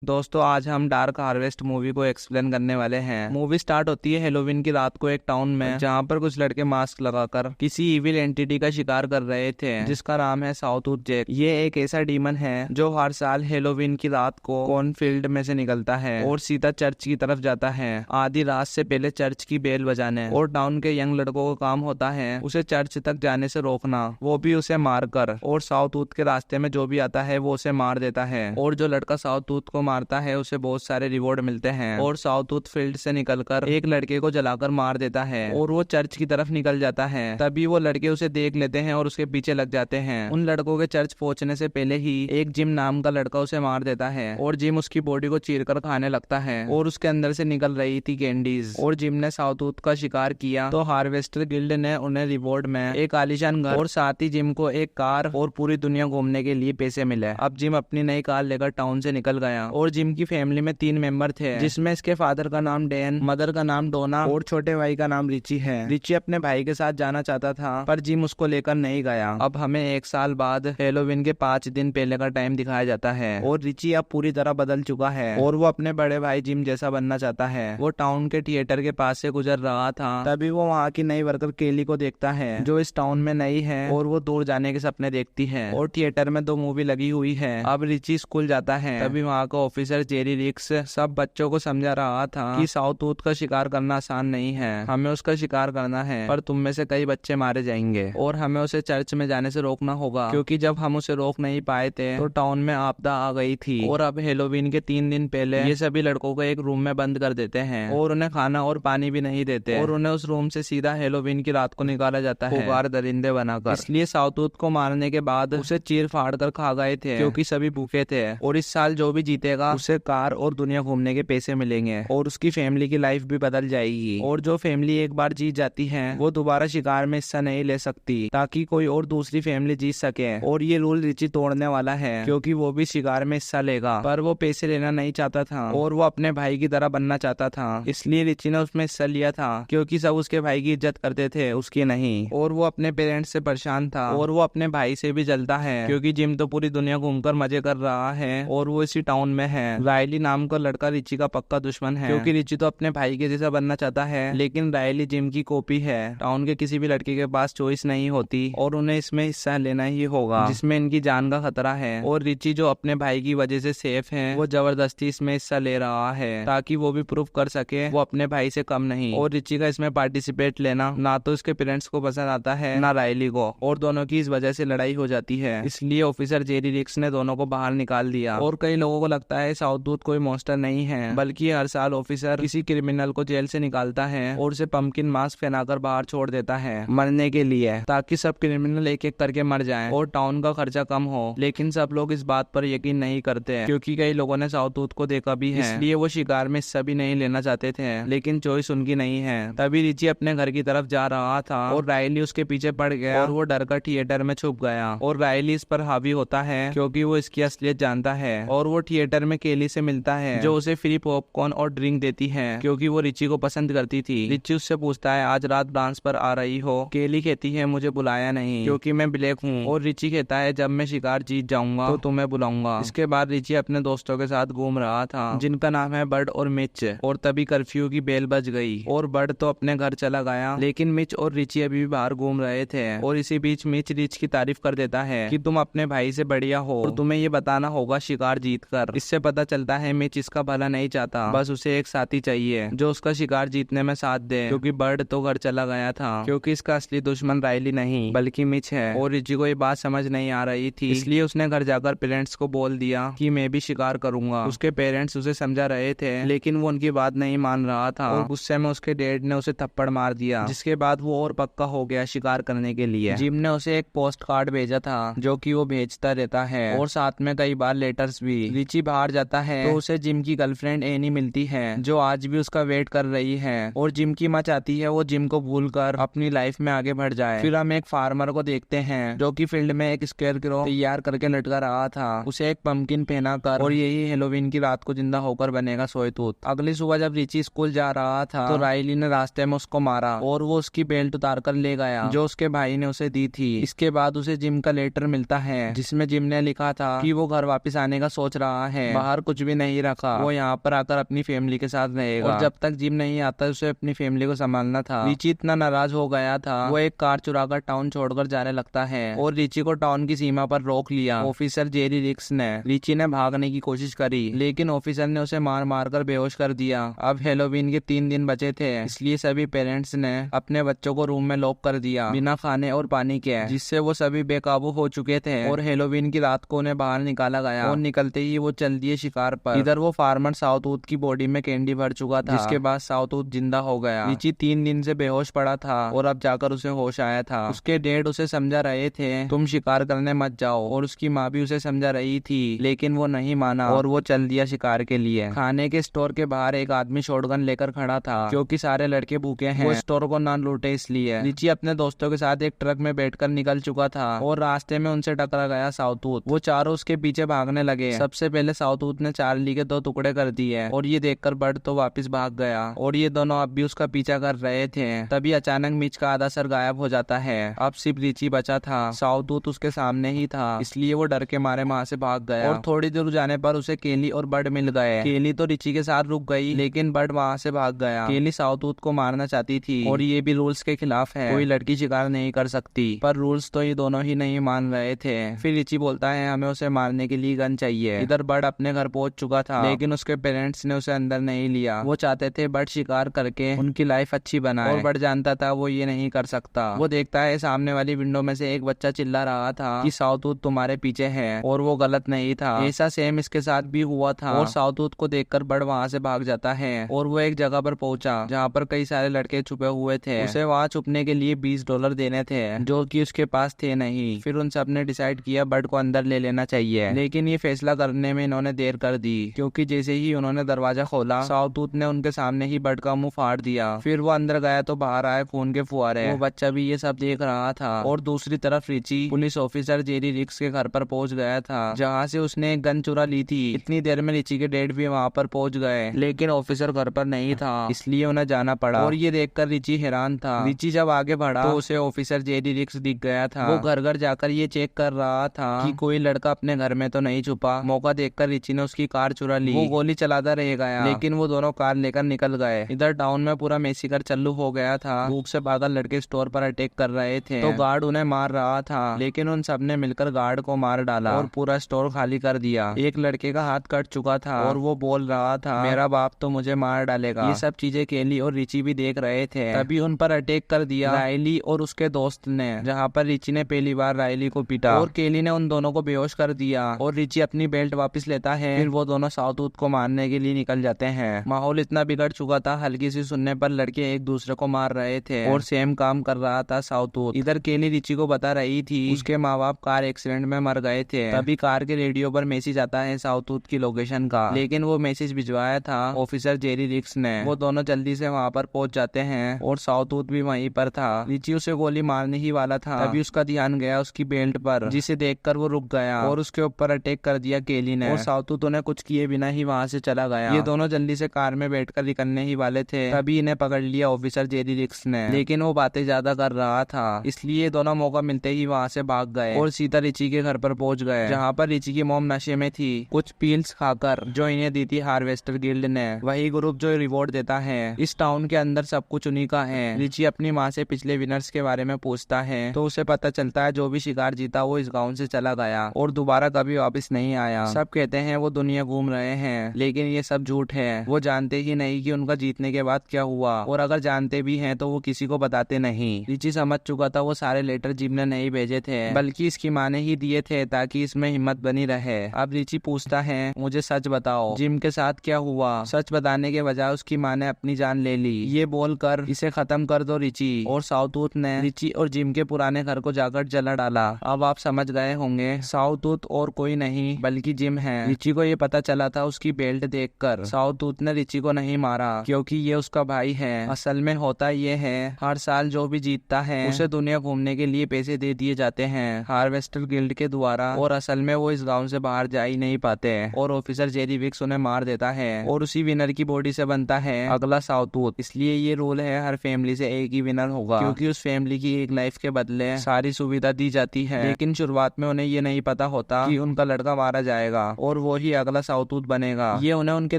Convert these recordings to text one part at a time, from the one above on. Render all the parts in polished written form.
दोस्तों आज हम डार्क हार्वेस्ट मूवी को एक्सप्लेन करने वाले हैं। मूवी स्टार्ट होती है हेलोवीन की रात को एक टाउन में, जहां पर कुछ लड़के मास्क लगाकर किसी इविल एंटिटी का शिकार कर रहे थे जिसका नाम है साउथवुड जैक। ये एक ऐसा डीमन है जो हर साल हेलोवीन की रात को कॉर्नफील्ड में से निकलता है और सीधा चर्च की तरफ जाता है आधी रात से पहले चर्च की बेल बजाने। और टाउन के यंग लड़कों का काम होता है उसे चर्च तक जाने से रोकना, वो भी उसे मारकर। और साउथवुड के रास्ते में जो भी आता है वो उसे मार देता है। और जो लड़का साउथवुड को मारता है उसे बहुत सारे रिवॉर्ड मिलते हैं। और साउथवुड फील्ड से निकलकर एक लड़के को जलाकर मार देता है और वो चर्च की तरफ निकल जाता है। तभी वो लड़के उसे देख लेते हैं और उसके पीछे लग जाते हैं। उन लड़कों के चर्च पहुंचने से पहले ही एक जिम नाम का लड़का उसे मार देता है और जिम उसकी बॉडी को चीरकर खाने लगता है और उसके अंदर से निकल रही थी कैंडीज। और जिम ने साउथवुड का शिकार किया तो हार्वेस्टर गिल्ड ने उन्हें रिवॉर्ड में एक आलीशान घर और साथ ही जिम को एक कार और पूरी दुनिया घूमने के लिए पैसे मिले। अब जिम अपनी नई कार लेकर टाउन से निकल गया। और जिम की फैमिली में 3 मेंबर थे, जिसमें इसके फादर का नाम डैन, मदर का नाम डोना और छोटे भाई का नाम रिची है। रिची अपने भाई के साथ जाना चाहता था पर जिम उसको लेकर नहीं गया। अब हमें 1 साल बाद हेलोवीन के 5 दिन पहले का टाइम दिखाया जाता है और रिची अब पूरी तरह बदल चुका है और वो अपने बड़े भाई जिम जैसा बनना चाहता है। वो टाउन के थिएटर के पास से गुजर रहा था, तभी वो वहाँ की नई वर्कर केली को देखता है जो इस टाउन में नई है और वो दूर जाने के सपने देखती है। और थिएटर में 2 मूवी लगी हुई है। अब रिची स्कूल जाता है, तभी वहाँ का ऑफिसर जेरी रिक्स सब बच्चों को समझा रहा था कि साउथवुड का शिकार करना आसान नहीं है, हमें उसका शिकार करना है पर तुम में से कई बच्चे मारे जाएंगे और हमें उसे चर्च में जाने से रोकना होगा, क्योंकि जब हम उसे रोक नहीं पाए थे तो टाउन में आपदा आ गई थी। और अब हेलोवीन के 3 दिन पहले ये सभी लड़कों को एक रूम में बंद कर देते हैं और उन्हें खाना और पानी भी नहीं देते और उन्हें उस रूम से सीधा हेलोवीन की रात को निकाला जाता है खुगार दरिंदे बनाकर। इसलिए साउथवुड को मारने के बाद उसे चीर फाड़ कर खा गए थे क्योंकि सभी भूखे थे। और इस साल जो भी जीतेगा उसे कार और दुनिया घूमने के पैसे मिलेंगे और उसकी फैमिली की लाइफ भी बदल जाएगी। और जो फैमिली एक बार जीत जाती है वो दोबारा शिकार में हिस्सा नहीं ले सकती ताकि कोई और दूसरी फैमिली जीत सके। और ये रूल रिची तोड़ने वाला है क्योंकि वो भी शिकार में हिस्सा लेगा, पर वो पैसे लेना नहीं चाहता था और वो अपने भाई की तरह बनना चाहता था। इसलिए रिची ने उसमें हिस्सा लिया था क्योंकि सब उसके भाई की इज्जत करते थे, उसकी नहीं। और वो अपने पेरेंट्स से परेशान था और वो अपने भाई से भी जलता है क्योंकि जिम तो पूरी दुनिया घूमकर मजे कर रहा है और वो इसी टाउन में है। रायली नाम का लड़का रिची का पक्का दुश्मन है क्योंकि रिची तो अपने भाई के जैसा बनना चाहता है, लेकिन रायली जिम की कॉपी है। टाउन के किसी भी लड़के के पास चॉइस नहीं होती और उन्हें इसमें हिस्सा लेना ही होगा जिसमें इनकी जान का खतरा है। और रिची जो अपने भाई की वजह से सेफ है वो जबरदस्ती इसमें हिस्सा ले रहा है ताकि वो भी प्रूफ कर सके वो अपने भाई से कम नहीं। और रिची का इसमें पार्टिसिपेट लेना ना तो इसके पेरेंट्स को पसंद आता है ना रायली को, और दोनों की इस वजह से लड़ाई हो जाती है। इसलिए ऑफिसर जेरी रिक्स ने दोनों को बाहर निकाल दिया। और कई लोगों को लगता है साउथवुड कोई मॉन्स्टर नहीं है, बल्कि हर साल ऑफिसर किसी क्रिमिनल को जेल से निकालता है और उसे पंपकिन मास्क पहनाकर बाहर छोड़ देता है मरने के लिए, ताकि सब क्रिमिनल एक एक करके मर जाएं और टाउन का खर्चा कम हो। लेकिन सब लोग इस बात पर यकीन नहीं करते क्योंकि कई लोगों ने साउथवुड को देखा भी है, इसलिए वो शिकार में हिस्सा भी नहीं लेना चाहते थे, लेकिन चॉइस उनकी नहीं है। तभी रिची अपने घर की तरफ जा रहा था और रायली उसके पीछे पड़ गया और वो डर कर थिएटर में छुप गया। और रायली इस पर हावी होता है क्योंकि वो इसकी असलियत जानता है और वो थिएटर में केली से मिलता है जो उसे फ्री पॉपकॉर्न और ड्रिंक देती है क्योंकि वो रिची को पसंद करती थी। रिची उससे पूछता है आज रात डांस पर आ रही हो? केली कहती है मुझे बुलाया नहीं क्योंकि मैं ब्लैक हूँ। और रिची कहता है जब मैं शिकार जीत जाऊंगा तो तुम्हें बुलाऊंगा। इसके बाद रिची अपने दोस्तों के साथ घूम रहा था जिनका नाम है बर्ड और मिच। और तभी कर्फ्यू की बेल बज गई और बर्ड तो अपने घर चला गया, लेकिन मिच और रिची अभी भी बाहर घूम रहे थे। और इसी बीच मिच रिच की तारीफ कर देता है कि तुम अपने भाई से बढ़िया हो और तुम्हें ये बताना होगा शिकार जीत कर। इससे पता चलता है मिच इसका भला नहीं चाहता, बस उसे एक साथी चाहिए जो उसका शिकार जीतने में साथ दे, क्योंकि बर्ड तो घर चला गया था क्योंकि इसका असली दुश्मन रायली नहीं बल्कि मिच है। और रिची को ये बात समझ नहीं आ रही थी, इसलिए उसने घर जाकर पेरेंट्स को बोल दिया कि मैं भी शिकार करूंगा। उसके पेरेंट्स उसे समझा रहे थे लेकिन वो उनकी बात नहीं मान रहा था और गुस्से में उसके डैड ने उसे थप्पड़ मार दिया, जिसके बाद वो और पक्का हो गया शिकार करने के लिए। जिम ने उसे एक पोस्ट कार्ड भेजा था जो कि वो भेजता रहता है और साथ में कई बार लेटर्स भी। रिची बाहर जाता है तो उसे जिम की गर्लफ्रेंड एनी मिलती है जो आज भी उसका वेट कर रही है। और जिम की माँ चाहती है वो जिम को भूलकर अपनी लाइफ में आगे बढ़ जाए। फिर हम एक फार्मर को देखते हैं जो कि फील्ड में एक स्केयरक्रो तैयार करके लटका रहा था, उसे एक पंपकिन पहनाकर, और यही हेलोवीन की रात को जिंदा होकर बनेगा साउथवुड। अगली सुबह जब रिची स्कूल जा रहा था तो रायली ने रास्ते में उसको मारा और वो उसकी बेल्ट उतार कर ले गया जो उसके भाई ने उसे दी थी। इसके बाद उसे जिम का लेटर मिलता है जिसमें जिम ने लिखा था कि वो घर वापस आने का सोच रहा है बाहर कुछ भी नहीं रखा, वो यहाँ पर आकर अपनी फैमिली के साथ रहेगा और जब तक जिम नहीं आता उसे अपनी फैमिली को संभालना था। रिची इतना नाराज हो गया था, वो एक कार चुराकर टाउन छोड़कर जाने लगता है और रिची को टाउन की सीमा पर रोक लिया ऑफिसर जेरी रिक्स ने। रिची ने भागने की कोशिश करी लेकिन ऑफिसर ने उसे मार मार कर बेहोश कर दिया। अब हेलोवीन के 3 दिन बचे थे, इसलिए सभी पेरेंट्स ने अपने बच्चों को रूम में लॉक कर दिया बिना खाने और पानी के, जिससे वो सभी बेकाबू हो चुके थे और हेलोवीन की रात को उन्हें बाहर निकाला गया और निकलते ही वो चल दिए शिकार पर। इधर वो फार्मर साउथवुड की बॉडी में कैंडी भर चुका था, जिसके बाद साउथवुड जिंदा हो गया। रिची 3 दिन से बेहोश पड़ा था और अब जाकर उसे होश आया था। उसके डैड उसे समझा रहे थे तुम शिकार करने मत जाओ और उसकी माँ भी उसे समझा रही थी, लेकिन वो नहीं माना और वो चल दिया शिकार के लिए। खाने के स्टोर के बाहर एक आदमी शॉटगन लेकर खड़ा था क्योंकि सारे लड़के भूखे हैं, वो स्टोर को ना लूटे इसलिए। रिची अपने दोस्तों के साथ एक ट्रक में बैठकर निकल चुका था और रास्ते में उनसे टकरा गया साउथवुड। वो चारों उसके पीछे भागने लगे। सबसे पहले साउथवुड ने चार्ली के 2 टुकड़े कर दिए और ये देखकर बर्ड तो वापस भाग गया और ये दोनों अब भी उसका पीछा कर रहे थे। तभी अचानक मिच का आधा सर गायब हो जाता है। अब सिर्फ रिची बचा था। साउथवुड उसके सामने ही था, इसलिए वो डर के मारे वहां से भाग गया और थोड़ी दूर जाने पर उसे केली और बर्ड मिल गए। केली तो रिची के साथ रुक गई लेकिन बर्ड वहां से भाग गया। केली साउथवुड को मारना चाहती थी और ये भी रूल्स के खिलाफ है, कोई लड़की शिकार नहीं कर सकती, पर रूल्स तो ये दोनों ही नहीं मान रहे थे। फिर रिची बोलता है हमें उसे मारने के लिए गन चाहिए। इधर बर्ड अपने घर पहुंच चुका था लेकिन उसके पेरेंट्स ने उसे अंदर नहीं लिया। वो चाहते थे बर्ड शिकार करके उनकी लाइफ अच्छी बनाए और बर्ड जानता था वो ये नहीं कर सकता। वो देखता है सामने वाली विंडो में से एक बच्चा चिल्ला रहा था कि साउथवुड तुम्हारे पीछे है और वो गलत नहीं था। ऐसा सेम इसके साथ भी हुआ था और साउथवुड को देखकर बर्ड वहां से भाग जाता है और वो एक जगह पर पहुंचा जहाँ पर कई सारे लड़के छुपे हुए थे। उसे वहाँ छुपने के लिए $20 देने थे जो कि उसके पास थे नहीं। फिर उन सब ने डिसाइड किया बर्ड को अंदर ले लेना चाहिए, लेकिन ये फैसला करने में इन्होंने देर कर दी क्योंकि जैसे ही उन्होंने दरवाजा खोला साउथवुड ने उनके सामने ही बर्ड का मुंह फाड़ दिया। फिर वो अंदर गया तो बाहर आए खून के फुहारे। वो बच्चा भी ये सब देख रहा था और दूसरी तरफ रिची पुलिस ऑफिसर जेरी रिक्स के घर पर पहुंच गया था जहाँ से उसने एक गन चुरा ली थी। इतनी देर में रिची के डैड भी वहाँ पर पहुंच गए लेकिन ऑफिसर घर पर नहीं था, इसलिए उन्हें जाना पड़ा और ये देखकर रिची हैरान था। रिची जब आगे बढ़ा तो उसे ऑफिसर जेरी रिक्स दिख गया था। वो घर घर जाकर ये चेक कर रहा था कि कोई लड़का अपने घर में तो नहीं छुपा। मौका देखकर रिची ने उसकी कार चुरा ली। वो गोली चलाता रह गया लेकिन वो दोनों कार लेकर निकल गए। इधर टाउन में पूरा मेसीकर चालू हो गया था। भूख से पागल लड़के स्टोर पर अटैक कर रहे थे तो गार्ड उन्हें मार रहा था लेकिन उन सब ने मिलकर गार्ड को मार डाला और पूरा स्टोर खाली कर दिया। एक लड़के का हाथ कट चुका था और वो बोल रहा था मेरा बाप तो मुझे मार डालेगा। ये सब चीजें केली और रिची भी देख रहे थे। तभी उन पर अटैक कर दिया रायली और उसके दोस्त ने, जहाँ पर रिची ने पहली बार रायली को पीटा और केली ने उन दोनों को बेहोश कर दिया और रिची अपनी बेल्ट वापस लेता है। फिर वो दोनों साउथवुड को मारने के लिए निकल जाते हैं। माहौल इतना बिगड़ चुका था, हल्की सी सुनने पर लड़के एक दूसरे को मार रहे थे और सेम काम कर रहा था साउथवुड। इधर केली रिची को बता रही थी उसके माँ बाप कार एक्सीडेंट में मर गए थे। तभी कार के रेडियो पर मैसेज आता है साउथवुड की लोकेशन का, लेकिन वो मैसेज भिजवाया था ऑफिसर जेरी रिक्स ने। वो दोनों जल्दी से वहाँ पर पहुंच जाते हैं और साउथवुड भी वहीं पर था। रिची उसे गोली मारने ही वाला था, तभी उसका ध्यान गया उसकी बेल्ट पर, जिसे देखकर वो रुक गया और उसके ऊपर अटैक कर दिया केली ने और साउथवुड उन्हें कुछ किए बिना ही वहाँ से चला गया। ये दोनों जल्दी से कार में बैठकर निकलने ही वाले थे, तभी इन्हें पकड़ लिया ऑफिसर जेरी रिक्स ने, लेकिन वो बातें ज्यादा कर रहा था इसलिए दोनों मौका मिलते ही वहाँ से भाग गए और सीधा रिची के घर पर पहुंच गए, जहाँ पर रिची की मॉम नशे में थी कुछ पील्स खाकर जो इन्हें दी थी हार्वेस्टर गिल्ड ने, वही ग्रुप जो रिवॉर्ड देता है। इस टाउन के अंदर सब कुछ उन्हीं का है। रिची अपनी माँ से पिछले विनर्स के बारे में पूछता है तो उसे पता चलता है जो भी शिकार जीता वो इस गाँव से चला गया और दोबारा कभी वापस नहीं आया। सब कहते हैं वो दुनिया घूम रहे हैं, लेकिन ये सब झूठ है। वो जानते ही नहीं कि उनका जीतने के बाद क्या हुआ और अगर जानते भी हैं तो वो किसी को बताते नहीं। रिची समझ चुका था वो सारे लेटर जिम ने नहीं भेजे थे बल्कि इसकी माँ ने ही दिए थे ताकि इसमें हिम्मत बनी रहे। अब रिची पूछता है मुझे सच बताओ जिम के साथ क्या हुआ। सच बताने के बजाय उसकी माँ ने अपनी जान ले ली। ये बोलकर इसे खत्म कर दो रिची। और साउथवुड ने रिची और जिम के पुराने घर को जाकर जला डाला। अब आप समझ गए होंगे साउथवुड और कोई नहीं बल्कि जिम है। रिची को ये पता चला था उसकी बेल्ट देखकर। साउथवुड ने रिची को नहीं मारा क्योंकि ये उसका भाई है। असल में होता ये है हर साल जो भी जीतता है उसे दुनिया घूमने के लिए पैसे दे दिए जाते हैं हार्वेस्टर गिल्ड के द्वारा और असल में वो इस गाँव से बाहर जा ही नहीं पाते और ऑफिसर जेरी रिक्स उन्हें मार देता है और उसी विनर की बॉडी से बनता है अगला साउथवुड। इसलिए ये रूल है हर फैमिली से एक ही विनर होगा क्योंकि उस फैमिली की एक लाइफ के बदले सारी सुविधा दी जाती है। लेकिन शुरुआत में उन्हें ये नहीं पता होता कि उनका लड़का मारा जाएगा और वो ही अगला साउथूथ बनेगा। ये उन्हें उनके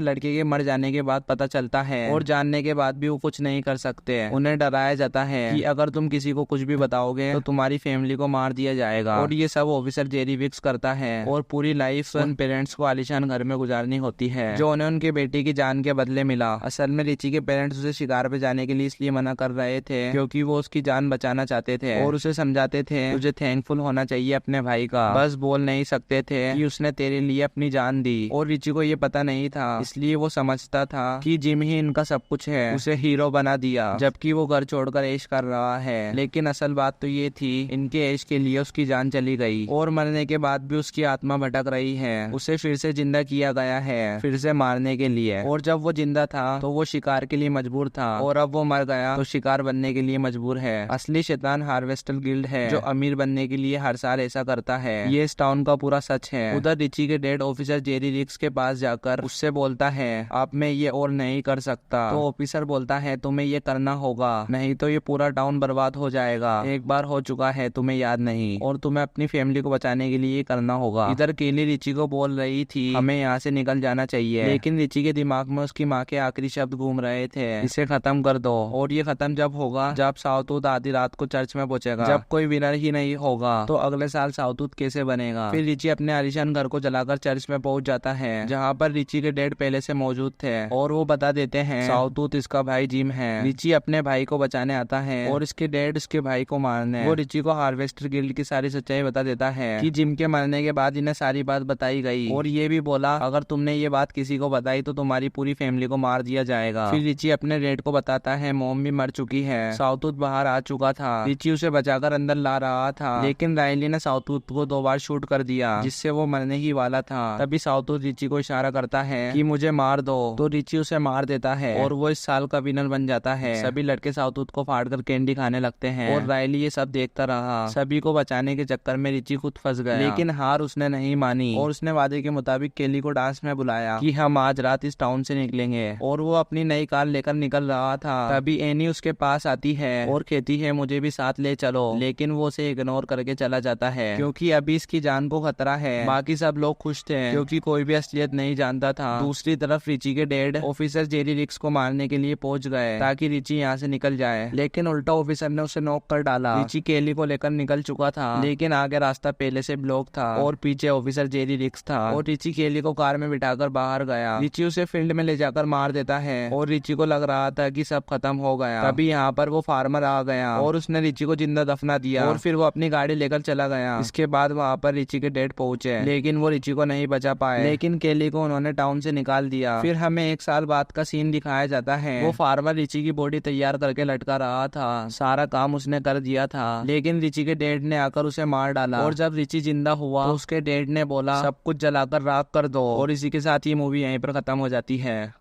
लड़के के मर जाने के बाद पता चलता है और जानने के बाद भी वो कुछ नहीं कर सकते। उन्हें डराया जाता है कि अगर तुम किसी को कुछ भी बताओगे तो तुम्हारी फैमिली को मार दिया जाएगा। और ये सब ऑफिसर जेरी विक्स करता है और पूरी लाइफ उन पेरेंट्स को आलीशान घर में गुजारनी होती है जो उन्हें उनके बेटे की जान के बदले मिला। असल में रिची के पेरेंट्स उसे शिकार पे जाने के लिए इसलिए मना कर रहे थे क्योंकि वो उसकी जान बचाना चाहते थे और उसे समझाते थे तुझे थैंकफुल होना चाहिए अपने भाई का, बस बोल नहीं सकते थे कि उसने तेरे लिए अपनी जान दी। और रिची को ये पता नहीं था, इसलिए वो समझता था कि जिम ही इनका सब कुछ है, उसे हीरो बना दिया जबकि वो घर छोड़कर ऐश कर रहा है। लेकिन असल बात तो ये थी इनके ऐश के लिए उसकी जान चली गई और मरने के बाद भी उसकी आत्मा भटक रही है। उसे फिर से जिंदा किया गया है, फिर से मारने के लिए। और जब वो जिंदा था तो वो शिकार के लिए मजबूर था और अब वो मर गया तो शिकार बनने के लिए मजबूर है। असली शैतान हार्वेस्टर गिल्ड है जो अमीर बनने के लिए हर साल ऐसा करता है। ये इस टाउन का पूरा सच है। उधर रिची के डेड ऑफिसर जेरी रिक्स के पास जाकर उससे बोलता है अब मैं ये और नहीं कर सकता। तो ऑफिसर बोलता है तुम्हें ये करना होगा, नहीं तो ये पूरा टाउन बर्बाद हो जाएगा। एक बार हो चुका है, तुम्हें याद नहीं, और तुम्हें अपनी फैमिली को बचाने के लिए करना होगा। इधर केली रिची को बोल रही थी हमें यहाँ से निकल जाना चाहिए, लेकिन रिची के दिमाग में उसकी माँ के आखिरी शब्द घूम रहे थे इसे खत्म कर दो। और ये खत्म जब होगा जब साउथूथ आधी रात को चर्च में पहुंचेगा। जब कोई विनर ही नहीं होगा तो अगले साल साउथूथ कैसे बनेगा। फिर रिची अपने आलीशान घर को जलाकर चर्च में पहुंच जाता है जहाँ पर रिची के डेड पहले से मौजूद थे और वो बता देते हैं साउथूथ इसका भाई जिम है। रिची अपने भाई को बचाने आता है और इसके डेड उसके भाई को मारने। वो रिची को हार्वेस्टर गिल्ड की सारी सच्चाई बता देता है कि जिम के मरने के बाद इन्हें सारी बात बताई गई और ये भी बोला अगर तुमने ये बात किसी को बताई तो तुम्हारी पूरी फैमिली को मार दिया जाएगा। फिर रिची अपने डेड को बताता है मॉम भी मर चुकी है, साउथूथ बाहर आ चुका था। रिची उसे बचाकर अंदर ला रहा था लेकिन रायली ने साउथूथ को 2 बार शूट कर दिया जिससे वो मरने ही वाला था। तभी साउथूथ रिची को इशारा करता है कि मुझे मार दो, तो रिची उसे मार देता है और वो इस साल का विनर बन जाता है। सभी लड़के साउथूथ को फाड़कर कैंडी खाने लगते हैं और रायली ये सब देखता रहा। सभी को बचाने के चक्कर में रिची खुद फंस गया, लेकिन हार उसने नहीं मानी और उसने वादे के मुताबिक केली को डांस में बुलाया कि हम आज रात इस टाउन से निकलेंगे। और वो अपनी नई कार लेकर निकल रहा था तभी एनी उसके पास आती है और कहती है मुझे भी साथ ले चलो, लेकिन वो उसे इग्नोर करके चला जाता है क्योंकि अभी इसकी जान को खतरा है। बाकी सब लोग खुश थे क्योंकि कोई भी असलियत नहीं जानता था। दूसरी तरफ रिची के डेड ऑफिसर जेरी रिक्स को मारने के लिए पहुंच गए ताकि रिची यहाँ से निकल जाए, लेकिन उल्टा ऑफिसर ने उसे नॉक कर डाला। रिची केली को लेकर निकल चुका था लेकिन आगे रास्ता पहले से ब्लॉक था और पीछे ऑफिसर जेरी रिक्स था और रिची केली को कार में बिठाकर बाहर गया। रिची उसे फील्ड में ले जाकर मार देता है और रिची को लग रहा था कि सब खत्म हो गया। तभी यहाँ पर वो फार्मर आ गया और उसने रिची को जिंदा दफना दिया और फिर वो अपनी गाड़ी लेकर चला गया। इसके बाद वहाँ पर रिची के डेड पहुंचे लेकिन वो रिची को नहीं बचा पाए, लेकिन केली को उन्होंने टाउन से निकाल दिया। फिर हमें 1 साल बाद का सीन दिखाया जाता है। वो फार्मर रिची की बॉडी तैयार करके लटका रहा था, सारा काम उसने कर दिया था, लेकिन रिची के डेड ने आकर उसे मार डाला। और जब रिची जिंदा हुआ तो उसके डेड ने बोला सब कुछ जलाकर राख कर दो। और इसी के साथ ये मूवी यहीं पर खत्म हो जाती है।